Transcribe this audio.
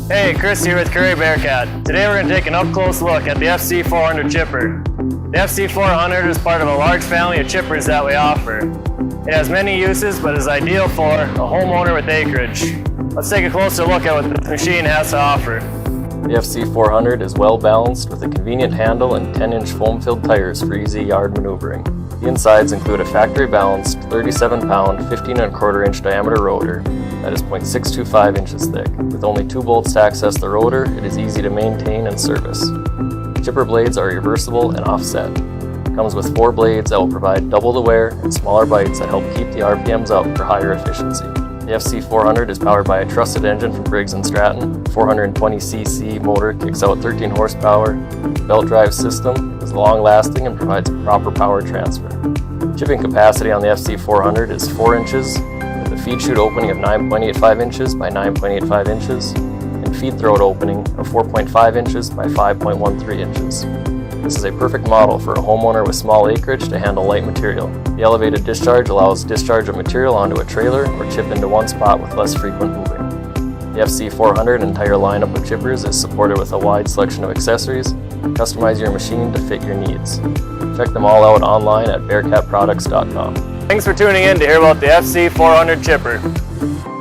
Hey, Chris here with Crary Bearcat. Today we're going to take an up-close look at the FC400 Chipper. The FC400 is part of a large family of chippers that we offer. It has many uses, but is ideal for a homeowner with acreage. Let's take a closer look at what this machine has to offer. The FC400 is well balanced with a convenient handle and 10-inch foam-filled tires for easy yard maneuvering. The insides include a factory-balanced 37-pound, 15¼ inch diameter rotor that is 0.625 inches thick. With only 2 bolts to access the rotor, it is easy to maintain and service. Chipper blades are reversible and offset. It comes with 4 blades that will provide double the wear and smaller bites that help keep the RPMs up for higher efficiency. The FC400 is powered by a trusted engine from Briggs Stratton. 420cc motor kicks out 13 horsepower. The belt drive system is long-lasting and provides proper power transfer. Chipping capacity on the FC400 is 4 inches, with a feed chute opening of 9.85 inches by 9.85 inches, and feed throat opening of 4.5 inches by 5.13 inches. This is a perfect model for a homeowner with small acreage to handle light material. The elevated discharge allows discharge of material onto a trailer or chip into one spot with less frequent moving. The FC400 entire lineup of chippers is supported with a wide selection of accessories. Customize your machine to fit your needs. Check them all out online at bearcatproducts.com. Thanks for tuning in to hear about the FC400 Chipper.